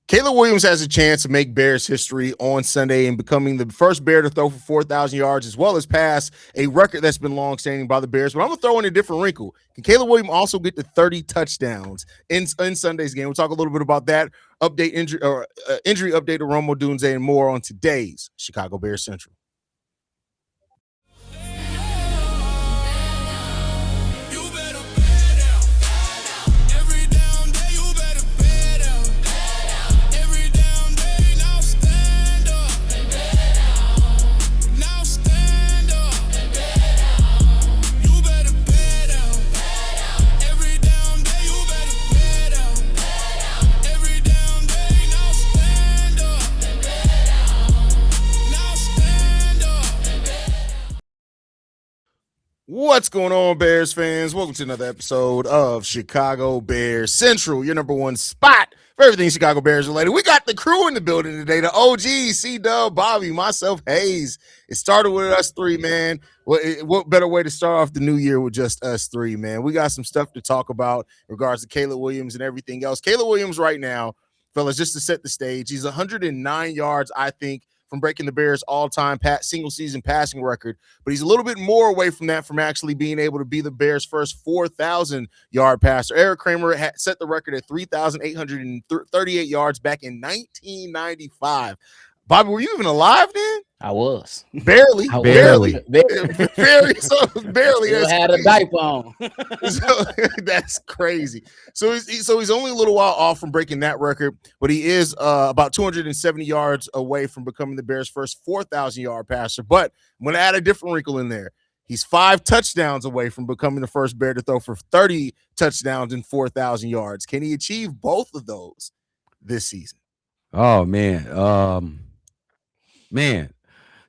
Caleb Williams has a chance to make Bears history on Sunday and becoming the first Bear to throw for 4,000 yards, as well as pass a record that's been long-standing by the Bears. But I'm going to throw in a different wrinkle. Can Caleb Williams also get to 30 touchdowns in Sunday's game? We'll talk a little bit about that injury update to Rome Odunze and more on today's Chicago Bears Central. What's going on, Bears fans? Welcome to another episode of Chicago Bears Central, your number one spot for everything Chicago Bears related. We got the crew in the building today, the OG, C-Dub, Bobby, myself, Hayes. It started with us three, man. What better way to start off the new year with just us three, man? We got some stuff to talk about in regards to Caleb Williams and everything else. Caleb Williams right now, fellas, just to set the stage, he's 109 yards, I think, from breaking the Bears' all-time single-season passing record, but he's a little bit more away from that from actually being able to be the Bears' first 4,000-yard passer. Eric Kramer had set the record at 3,838 yards back in 1995. Bobby, were you even alive then? I was. Barely. Barely. So barely. Still had a diaper on. So, that's crazy. So he's only a little while off from breaking that record, but he is about 270 yards away from becoming the Bears' first 4,000-yard passer. But I'm going to add a different wrinkle in there. He's 5 touchdowns away from becoming the first Bear to throw for 30 touchdowns and 4,000 yards. Can he achieve both of those this season? Oh, man.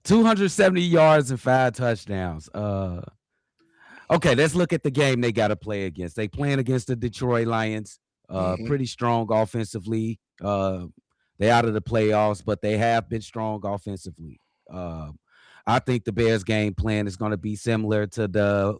270 yards and 5 touchdowns. Okay, let's look at the game they got to play against. They playing against the Detroit Lions, pretty strong offensively. They out of the playoffs, but they have been strong offensively. I think the Bears game plan is going to be similar to the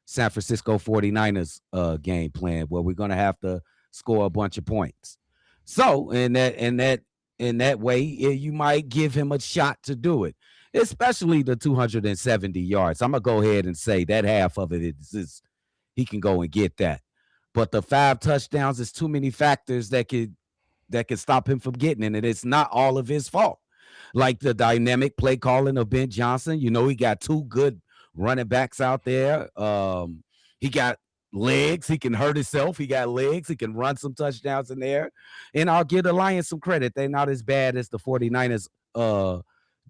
San Francisco 49ers game plan, where we're going to have to score a bunch of points. So in that way, you might give him a shot to do it, especially the 270 yards. I'm going to go ahead and say that half of it is he can go and get that. But the 5 touchdowns is too many factors that could stop him from getting it, and it's not all of his fault. Like the dynamic play calling of Ben Johnson. You know, he got 2 good running backs out there. He got legs. He can hurt himself. He got legs. He can run some touchdowns in there. And I'll give the Lions some credit. They're not as bad as the 49ers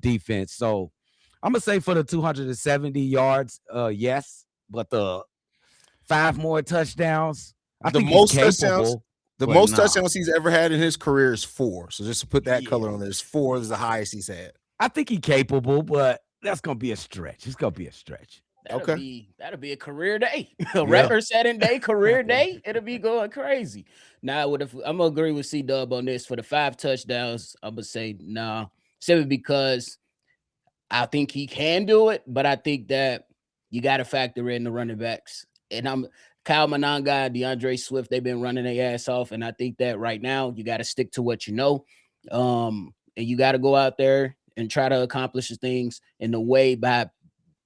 defense. So I'm going to say for the 270 yards, yes. But the 5 more touchdowns, I think he's capable. The most touchdowns he's ever had in his career is 4. So just to put that color on this, 4 is the highest he's had. I think he's capable, but that's going to be a stretch. It's going to be a stretch. That'll be a career day, a record-setting day, career day. It'll be going crazy. Now, I'm gonna agree with C-Dub on this for the 5 touchdowns. I'm gonna say nah, simply because I think he can do it, but I think that you got to factor in the running backs. And Kyle Monanga and DeAndre Swift. They've been running their ass off, and I think that right now you got to stick to what you know, and you got to go out there and try to accomplish things in the way by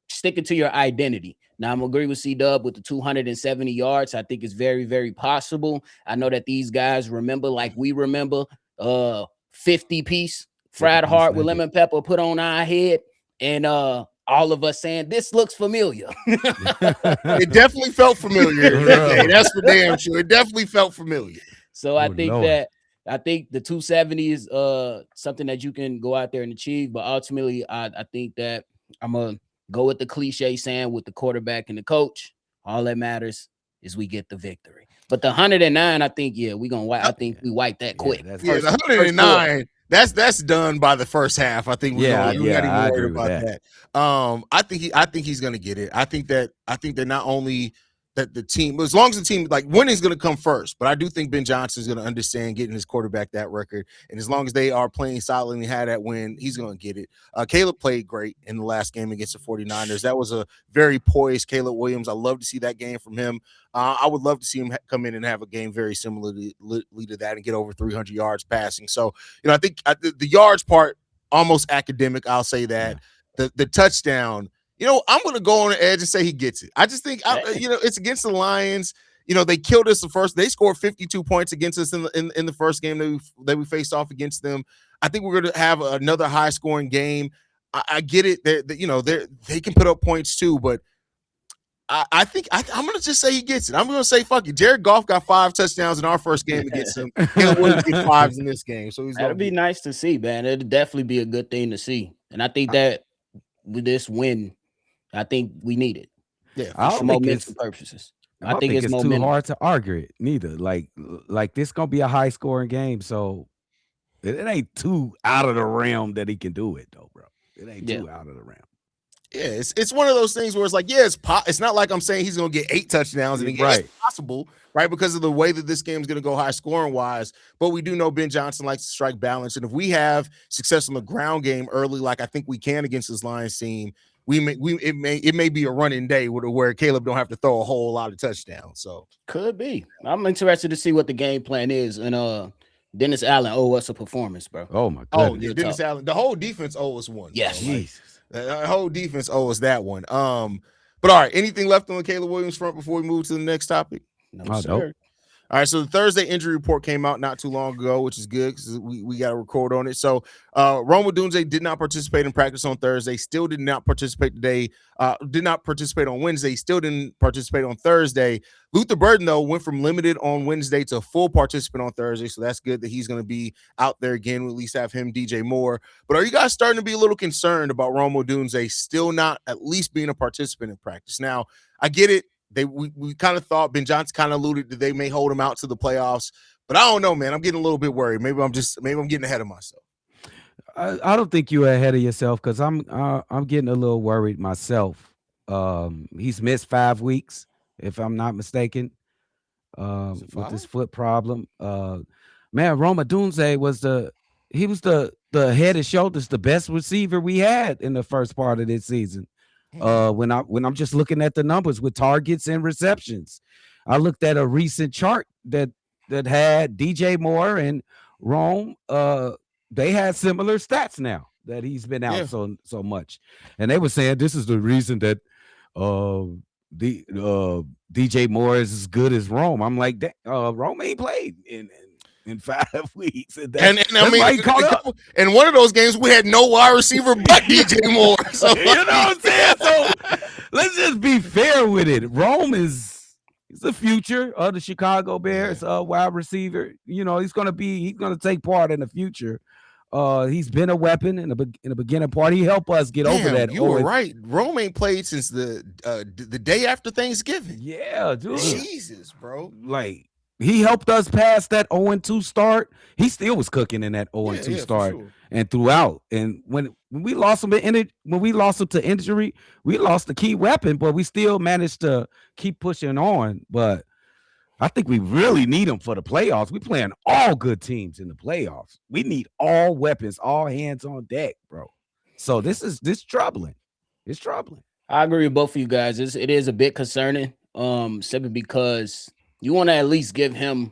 sticking to your identity. Now, I'm going to agree with C-Dub with the 270 yards. I think it's very, very possible. I know that these guys remember, like we remember, 50-piece fried heart with lemon pepper put on our head, and all of us saying, this looks familiar. It definitely felt familiar. That's for damn sure. It definitely felt familiar. So I think the 270 is something that you can go out there and achieve. But ultimately, I think that I'm going to go with the cliche saying with the quarterback and the coach, all that matters is we get the victory. But the 109, I think, we wipe that quick. The 109, that's done by the first half. I think we're not even worried about that. I think he's gonna get it. I think that not only that the team, as long as the team, like, winning's going to come first, but I do think Ben Johnson's going to understand getting his quarterback that record, and as long as they are playing solidly and had that win, he's going to get it. Caleb played great in the last game against the 49ers. That was a very poised Caleb Williams. I love to see that game from him. I would love to see him come in and have a game very similarly to that and get over 300 yards passing. So, I think the yards part, almost academic, I'll say that. The touchdown, I'm going to go on the edge and say he gets it. I just think, it's against the Lions. They killed us they scored 52 points against us in the first game that we faced off against them. I think we're going to have another high scoring game. I get it. They can put up points too, but I think I'm going to just say he gets it. I'm going to say, fuck it. Jared Goff got 5 touchdowns in our first game against him. Caleb Williams get 5s in this game. So that'd be nice to see, man. It'd definitely be a good thing to see. And I think that with this win, I think we need it. Yeah, for momentum purposes. I think it's too hard to argue it neither. Like this gonna be a high scoring game, so it ain't too out of the realm that he can do it though, bro. It ain't too out of the realm. Yeah, it's one of those things where it's like, it's not like I'm saying he's gonna get 8 touchdowns, and it's possible, right? Because of the way that this game is gonna go high scoring wise. But we do know Ben Johnson likes to strike balance, and if we have success on the ground game early, like I think we can against this Lions team, it may be a running day where Caleb don't have to throw a whole lot of touchdowns. So could be. I'm interested to see what the game plan is, and Dennis Allen owe us a performance, bro. Oh my god. Oh yeah, Dennis Allen. The whole defense owe us one. Yes. Jesus. The whole defense owes us that one. But all right, anything left on the Caleb Williams front before we move to the next topic? No, sir. All right, so the Thursday injury report came out not too long ago, which is good because we got to record on it. So Rome Odunze did not participate in practice on Thursday, still did not participate today, did not participate on Wednesday, still didn't participate on Thursday. Luther Burden, though, went from limited on Wednesday to full participant on Thursday, so that's good that he's going to be out there again. We'll at least have him, DJ Moore. But are you guys starting to be a little concerned about Rome Odunze still not at least being a participant in practice? Now, I get it. We kind of thought Ben Johnson kind of alluded that they may hold him out to the playoffs, but I don't know, man. I'm getting a little bit worried. Maybe I'm getting ahead of myself. I don't think you're ahead of yourself because I'm getting a little worried myself. He's missed 5 weeks, if I'm not mistaken, with this foot problem. Man, Rome Odunze was the head and shoulders the best receiver we had in the first part of this season. When I'm just looking at the numbers with targets and receptions, I looked at a recent chart that had DJ Moore and Rome. They had similar stats now that he's been out so much, and they were saying this is the reason that DJ Moore is as good as Rome. I'm like, Rome ain't played in 5 weeks. And I mean, in one of those games, we had no wide receiver but DJ Moore. So you know what I'm saying? So let's just be fair with it. Rome is the future of the Chicago Bears wide receiver. He's gonna take part in the future. He's been a weapon in the beginning part. He helped us get over that. You were right. Rome ain't played since the day after Thanksgiving. Yeah, dude. Jesus, bro. Like, he helped us pass that 0-2 start. He still was cooking in that 0-2 start and throughout. And when we lost him to injury, we lost the key weapon, but we still managed to keep pushing on. But I think we really need him for the playoffs. We playing all good teams in the playoffs. We need all weapons, all hands on deck, bro. So this troubling. It's troubling. I agree with both of you guys. It is a bit concerning, simply because you want to at least give him,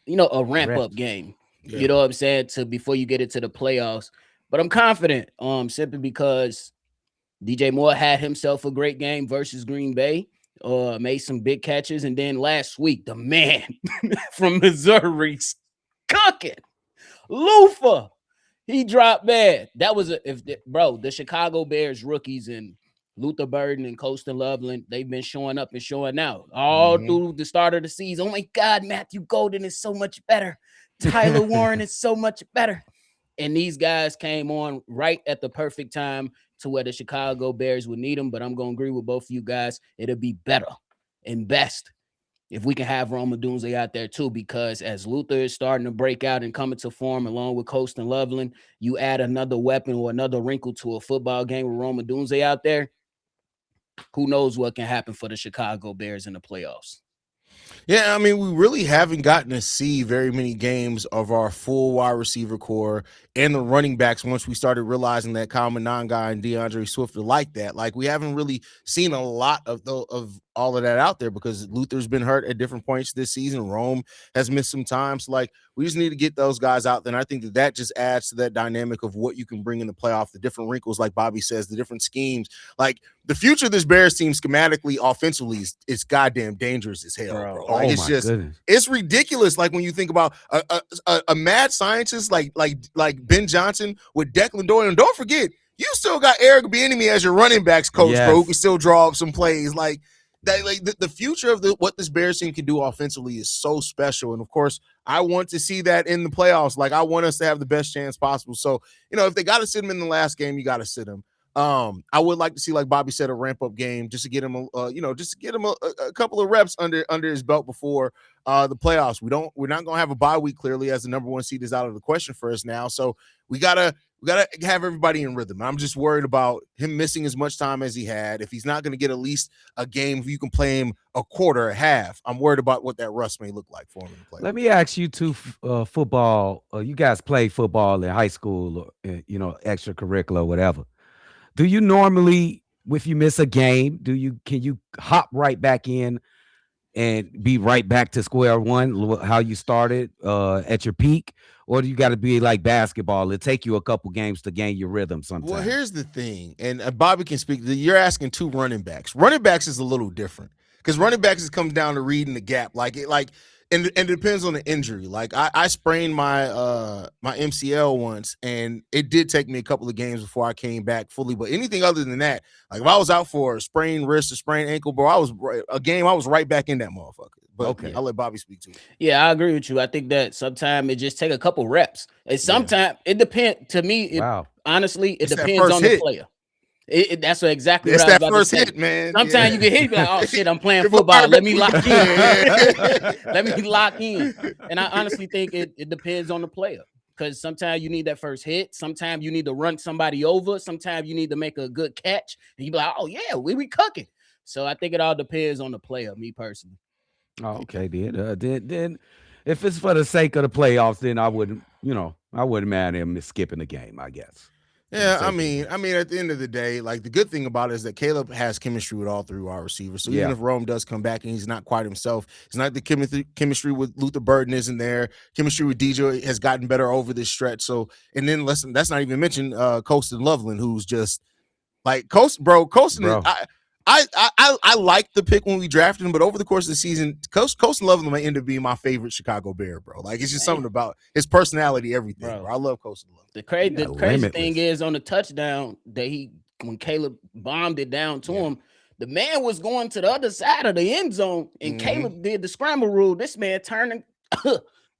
a ramp-up game. Yeah. You know what I'm saying? Before you get into the playoffs. But I'm confident, simply because DJ Moore had himself a great game versus Green Bay. Made some big catches, and then last week, the man from Missouri's cooking. Lufa. He dropped bad. That was the Chicago Bears rookies and Luther Burden and Colston Loveland, they've been showing up and showing out all through the start of the season. Oh my God, Matthew Golden is so much better. Tyler Warren is so much better. And these guys came on right at the perfect time to where the Chicago Bears would need them. But I'm going to agree with both of you guys. It'll be better and best if we can have Rome Odunze out there too, because as Luther is starting to break out and coming to form along with Colston Loveland, you add another weapon or another wrinkle to a football game with Rome Odunze out there. who knows what can happen for the Chicago Bears in the playoffs. Yeah, I mean, we really haven't gotten to see very many games of our full wide receiver core and the running backs once we started realizing that Kyle Monangai and DeAndre Swift are like that. Like, we haven't really seen a lot of all of that out there because Luther's been hurt at different points this season. Rome has missed some time. So, like, we just need to get those guys out there. And I think that just adds to that dynamic of what you can bring in the playoff, the different wrinkles, like Bobby says, the different schemes. Like, the future of this Bears team schematically, offensively, is goddamn dangerous as hell, bro. Like, it's just, it's ridiculous. Like, when you think about a mad scientist like Ben Johnson with Declan Doyle, and don't forget, you still got Eric Bieniemy as your running backs coach, bro, who can still draw up some plays. Like that, like the future of what this Bears team can do offensively is so special. And of course, I want to see that in the playoffs. Like, I want us to have the best chance possible. So, if they got to sit him in the last game, you got to sit him. I would like to see, like Bobby said, a ramp up game just to get him, just to get him a couple of reps under his belt before the playoffs. We're not gonna have a bye week, clearly, as the number one seed is out of the question for us now. So we gotta have everybody in rhythm. I'm just worried about him missing as much time as he had. If he's not gonna get at least a game, if you can play him a quarter, a half, I'm worried about what that rust may look like for him in the playoffs. Let me ask you two, football. You guys play football in high school, or extracurricular, or whatever. Do you normally, if you miss a game, can you hop right back in and be right back to square one, how you started at your peak? Or do you got to be like basketball? It take you a couple games to gain your rhythm sometimes. Well, here's the thing, and Bobby can speak. You're asking two running backs. Running backs is a little different because running backs comes down to reading the gap. And it depends on the injury. Like, I sprained my my MCL once, and it did take me a couple of games before I came back fully. But anything other than that, like if I was out for a sprained wrist or sprained ankle, bro, I was right back in that motherfucker. But okay, I'll let Bobby speak to it. Yeah, I agree with you. I think that sometimes it just take a couple reps. And sometimes it depends. To me, honestly, it depends on the player. That's exactly what I was about to say. Hit, man. Sometimes you get hit, like, oh shit, I'm playing football. Let me lock in. Let me lock in. And I honestly think it depends on the player. Because sometimes you need that first hit. Sometimes you need to run somebody over. Sometimes you need to make a good catch. And you be like, oh yeah, we cooking. So I think it all depends on the player, me personally. Oh, okay, then if it's for the sake of the playoffs, then I wouldn't mind him skipping the game, I guess. Yeah, I mean, at the end of the day, like, the good thing about it is that Caleb has chemistry with all three wide receivers. So even if Rome does come back and he's not quite himself, it's not the chemistry with Luther Burden isn't there. Chemistry with DJ has gotten better over this stretch. So, and then listen, that's not even mentioned Colston Loveland, who's just like Colston. I liked the pick when we drafted him, but over the course of the season, Colston Loveland may end up being my favorite Chicago Bear, bro. Like, it's just something about his personality, everything, bro. I love Colston Loveland. The crazy thing is, on the touchdown that when Caleb bombed it down to him, the man was going to the other side of the end zone, and Caleb did the scramble rule. This man turning.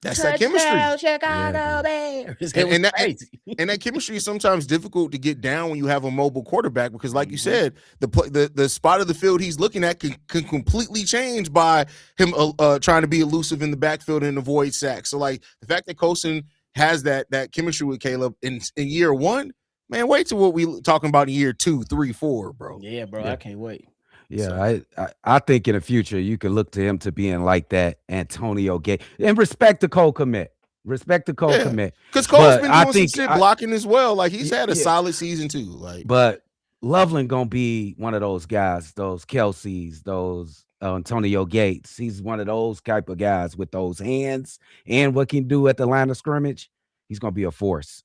That's that chemistry. Chicago Bears. And that chemistry is sometimes difficult to get down when you have a mobile quarterback because, like you said, the spot of the field he's looking at can completely change by him trying to be elusive in the backfield and avoid sacks. So, like, the fact that Colston has that chemistry with Caleb in year one, man, wait till what we talking about in year 2, 3, 4, bro. Yeah, bro, I can't wait. Yeah, so. I think in the future you can look to him to being like that Antonio Gates, and respect the Cole commit. Respect the Cole commit. Because Cole's been doing some shit blocking as well. Like, he's had a solid season too. Like, but Loveland gonna be one of those guys, those Kelce's, those Antonio Gates. He's one of those type of guys with those hands and what he can do at the line of scrimmage. He's gonna be a force.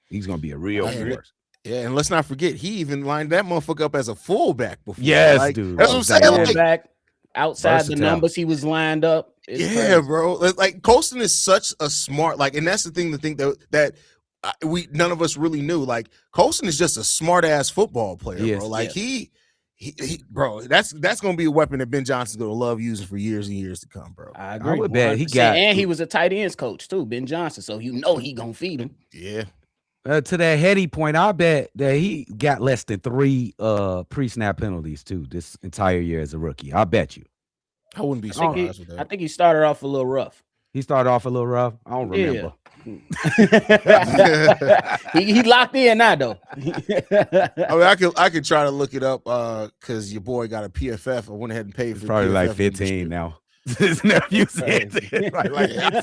He's gonna be a real force. Yeah, and let's not forget, he even lined that motherfucker up as a fullback before. Yes, like, dude. That's what I'm saying. Like, outside the numbers he was lined up. Yeah, bro. Like, Colston is such a smart, like, and that's the thing to think that we none of us really knew. Like, Colston is just a smart ass football player, bro. Like, he bro, that's gonna be a weapon that Ben Johnson's gonna love using for years and years to come, bro. I agree. I would bet he was a tight ends coach too, Ben Johnson. So he gonna feed him. Yeah. To that heady point, I bet that he got less than 3 pre-snap penalties too this entire year as a rookie. I bet you. I wouldn't be surprised with that. I think he started off a little rough. He started off a little rough. I don't remember. he locked in now though. I mean, I could try to look it up because your boy got a PFF. I went ahead and paid It's for probably PFF like 15 now. His nephew said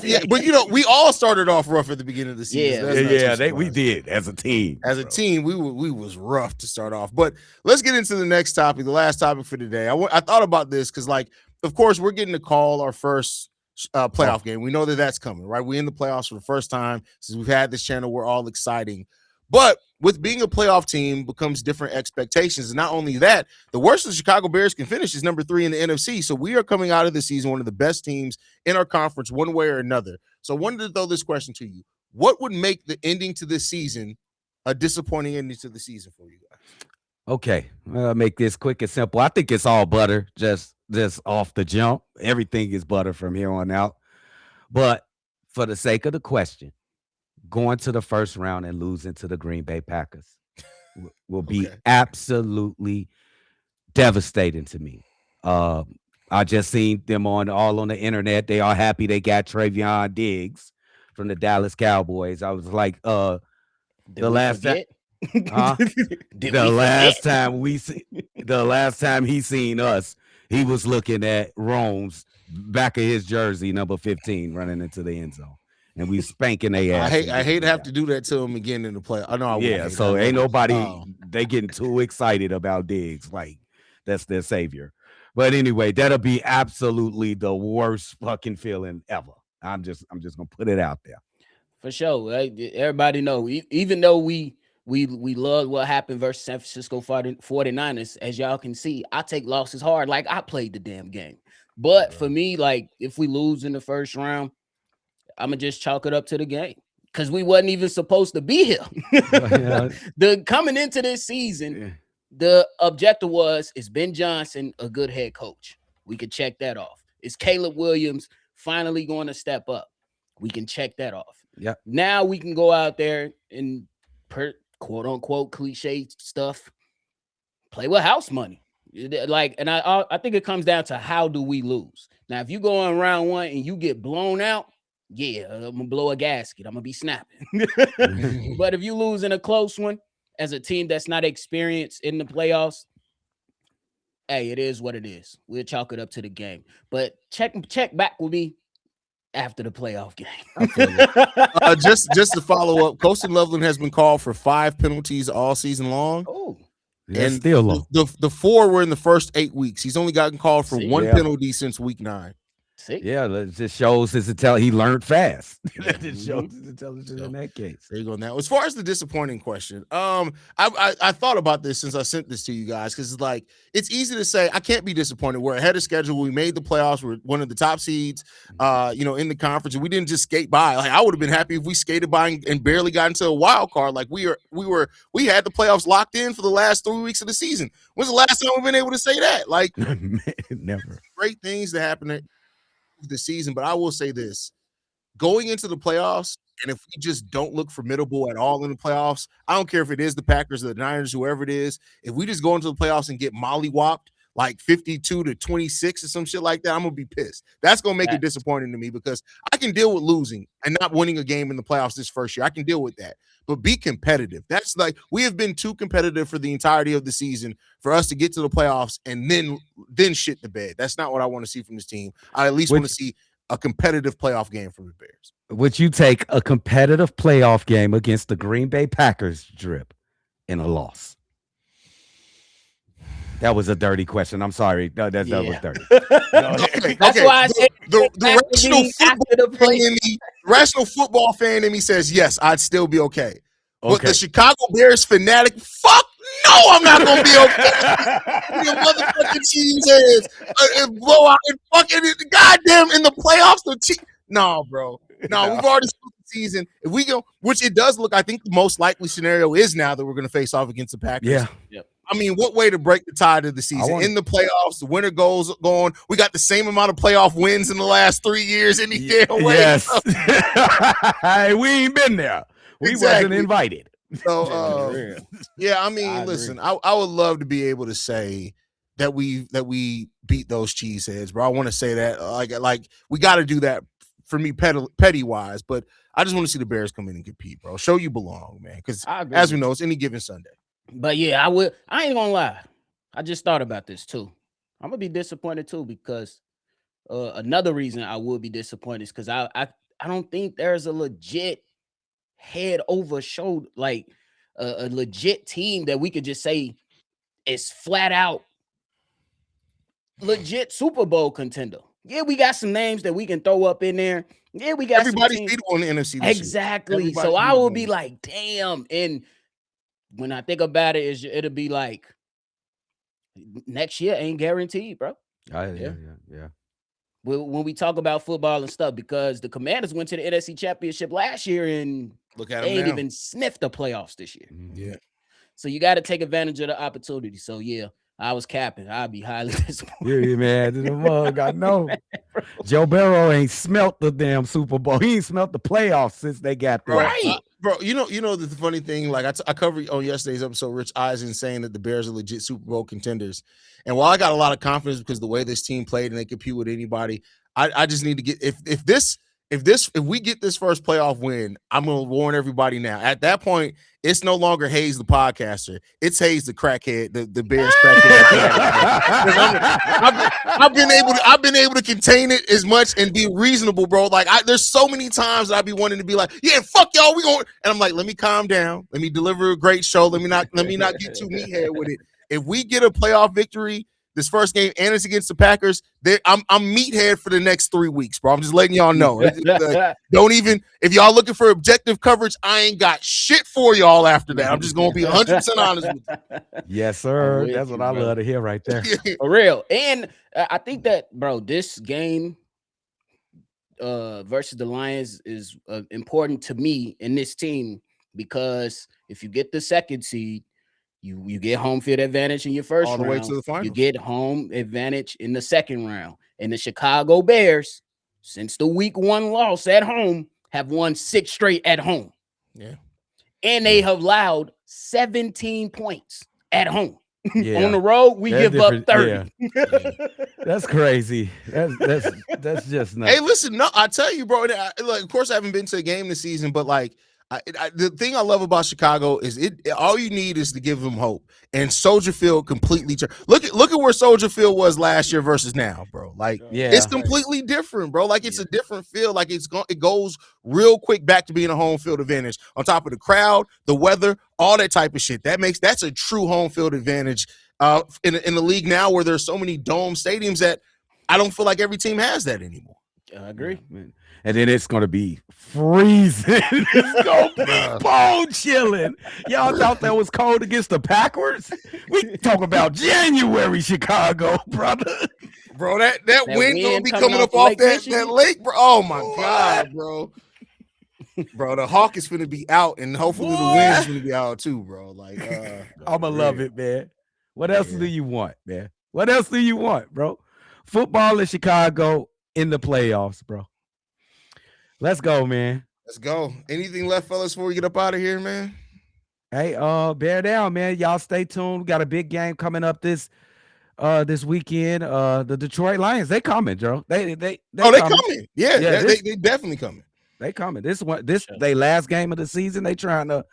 yeah, but you know, we all started off rough at the beginning of the season. We did as a team. As a team, we was rough to start off. But let's get into the next topic, the last topic for today. I thought about this because, like, of course, we're getting to call our first playoff game. We know that that's coming, right? We're in the playoffs for the first time since we've had this channel. We're all exciting. But with being a playoff team becomes different expectations. And not only that, the worst the Chicago Bears can finish is number 3 in the NFC. So we are coming out of the season one of the best teams in our conference one way or another. So I wanted to throw this question to you. What would make the ending to this season a disappointing ending to the season for you guys? Okay, I'll make this quick and simple. I think it's all butter, just off the jump. Everything is butter from here on out. But for the sake of the question, going to the first round and losing to the Green Bay Packers will be absolutely devastating to me. I just seen them all on the internet. They are happy they got Travion Diggs from the Dallas Cowboys. I was like, the last time he seen us, he was looking at Rome's back of his jersey, number 15, running into the end zone. And we spanking their ass. I hate to have to do that to him again in the play. I know I would. Yeah, so ain't nobody they getting too excited about Diggs. Like, that's their savior. But anyway, that'll be absolutely the worst fucking feeling ever. I'm just gonna put it out there. For sure. Everybody know, even though we love what happened versus San Francisco 49ers, as y'all can see, I take losses hard. Like, I played the damn game. But for me, like, if we lose in the first round, I'm gonna just chalk it up to the game because we wasn't even supposed to be here. The coming into this season, the objective was, is Ben Johnson a good head coach? We could check that off. Is Caleb Williams finally going to step up? We can check that off. Yeah. Now we can go out there and quote unquote cliche stuff, play with house money. Like, and I think it comes down to how do we lose. Now, if you go on round 1 and you get blown out, yeah, I'm gonna blow a gasket. I'm gonna be snapping. But if you lose in a close one as a team that's not experienced in the playoffs, hey, it is what it is. We'll chalk it up to the game. But check back with me after the playoff game. Just to follow up, Colston Loveland has been called for 5 penalties all season long. Oh, and still low. The 4 were in the first 8 weeks. He's only gotten called for 1 penalty since week 9. Yeah, it just shows he learned fast. That just shows his intelligence in that case. There you go. Now, as far as the disappointing question, I thought about this since I sent this to you guys because it's easy to say I can't be disappointed. We're ahead of schedule. We made the playoffs. We're one of the top seeds, in the conference, and we didn't just skate by. Like, I would have been happy if we skated by and barely got into a wild card. Like we had the playoffs locked in for the last 3 weeks of the season. When's the last time we've been able to say that? Like, never. Great things that happen the season, but I will say this: going into the playoffs, and if we just don't look formidable at all in the playoffs, I don't care if it is the Packers or the Niners, whoever it is. If we just go into the playoffs and get mollywopped like 52-26 or some shit like that, I'm gonna be pissed. That's gonna make it disappointing to me because I can deal with losing and not winning a game in the playoffs this first year. I can deal with that, but be competitive. That's like, we have been too competitive for the entirety of the season for us to get to the playoffs and then shit the bed. That's not what I want to see from this team. I at least want to see a competitive playoff game from the Bears. Would you take a competitive playoff game against the Green Bay Packers drip in a loss? That was a dirty question. I'm sorry. No, that was dirty. That's why I said the rational football fan in me says, yes, I'd still be okay. But the Chicago Bears fanatic, fuck no, I'm not going to be okay. You motherfucking cheeseheads. Blow out and fucking goddamn in the playoffs. No, bro. No, we've already split the season. If we go, which it does look, I think the most likely scenario is now that we're going to face off against the Packers. Yeah. Yep. I mean, what way to break the tide of the season? In the playoffs, the winner goes on. We got the same amount of playoff wins in the last 3 years any damn way. Yes. We ain't been there. We wasn't invited. So, yeah, I mean, listen, I would love to be able to say that we beat those cheeseheads, bro. I want to say that, like we got to do that for me, petty wise. But I just want to see the Bears come in and compete, bro. Show you belong, man. Because I agree as with we know, it's any given Sunday. But yeah, I ain't gonna lie. I just thought about this too. I'm gonna be disappointed too because another reason I would be disappointed is because I don't think there's a legit head over shoulder like a legit team that we could just say is flat out legit Super Bowl contender. Yeah, we got some names that we can throw up in there. Yeah, we got Everybody's some teams. beatable in the NFC this Exactly. year. So I will be like, damn. And when I think about it, it'll be like next year ain't guaranteed, bro. Yeah. When we talk about football and stuff, because the Commanders went to the NFC Championship last year and look at they them ain't now. even sniffed the playoffs this year. Yeah. So you got to take advantage of the opportunity. So yeah, I was capping. I'd be highly disappointed. Yeah, man. The mug, I know. Joe Burrow ain't smelt the damn Super Bowl. He ain't smelt the playoffs since they got there. Right. Bro, you know the funny thing, like I covered on yesterday's episode, Rich Eisen saying that the Bears are legit Super Bowl contenders. And while I got a lot of confidence because the way this team played and they compete with anybody, I just need to get if we get this first playoff win, I'm gonna warn everybody now. At that point, it's no longer Hayes the podcaster. It's Hayes the crackhead, the Bears crackhead. I've been able to contain it as much and be reasonable, bro. Like there's so many times that I be wanting to be like, yeah, fuck y'all, we going, and I'm like, let me calm down, let me deliver a great show, let me not get too meathead with it. If we get a playoff victory this first game and it's against the Packers, I'm meathead for the next 3 weeks, bro. I'm just letting y'all know. Don't even, if y'all looking for objective coverage, I ain't got shit for y'all after that. I'm just gonna be 100% honest with you. Yes, sir. That's what I love to hear right there. For real. And I think that, bro, this game versus the Lions is important to me in this team because if you get the second seed, you get home field advantage in your first round. All the way to the finals. You get home advantage in the second round. And the Chicago Bears, since the week 1 loss at home, have won 6 straight at home. Yeah. And they have allowed 17 points at home. Yeah. On the road, we give up 30. Yeah. That's crazy. That's just nuts. Hey, listen, no, I tell you, bro. Like, of course, I haven't been to a game this season, but like, the thing I love about Chicago is all you need is to give them hope. And Soldier Field completely look at where Soldier Field was last year versus now, bro. Like, it's completely different, bro. Like, it's a different feel. Like, it goes real quick back to being a home field advantage. On top of the crowd, the weather, all that type of shit. That's a true home field advantage in the league now, where there's so many dome stadiums that I don't feel like every team has that anymore. I agree. Yeah, and then it's gonna be freezing. It's gonna be bone chilling. Y'all thought that was cold against the Packers? We talk about January Chicago, brother. Bro, that wind gonna be coming up off that lake, bro. Oh my God, bro. Bro, the hawk is gonna be out, and hopefully the wind is gonna be out too, bro. Like, I'ma love it, man. What else do you want, man? What else do you want, bro? Football in Chicago in the playoffs, bro. Let's go, man. Let's go. Anything left, fellas, before we get up out of here, man? Hey, bear down, man. Y'all stay tuned. We got a big game coming up this weekend. The Detroit Lions, they coming, Joe. They coming. Yeah, they definitely coming. They coming. They last game of the season. They trying to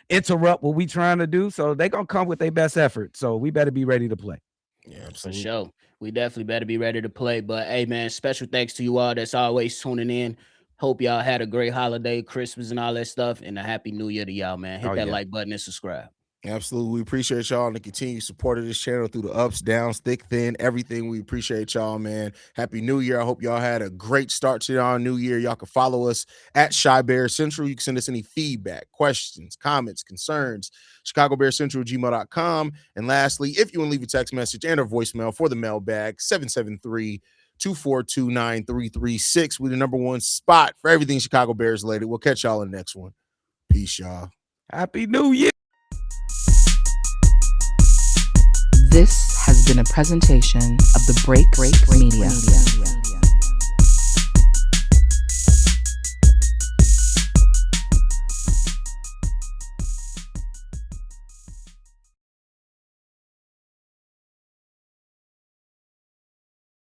interrupt what we trying to do. So they gonna come with their best effort. So we better be ready to play. Yeah, absolutely. For sure. We definitely better be ready to play. But hey, man, special thanks to you all that's always tuning in. Hope y'all had a great holiday, Christmas, and all that stuff. And a happy new year to y'all, man. Hit that like button and subscribe. Absolutely. We appreciate y'all and the continued support of this channel through the ups, downs, thick, thin, everything. We appreciate y'all, man. Happy New Year. I hope y'all had a great start to y'all new year. Y'all can follow us at Shy Bear Central. You can send us any feedback, questions, comments, concerns, ChicagoBearCentral@gmail.com. And lastly, if you want to leave a text message and a voicemail for the mailbag, 773-242-9336. We're the #1 spot for everything Chicago Bears related. We'll catch y'all in the next one. Peace, y'all. Happy New Year. This has been a presentation of the Break Media.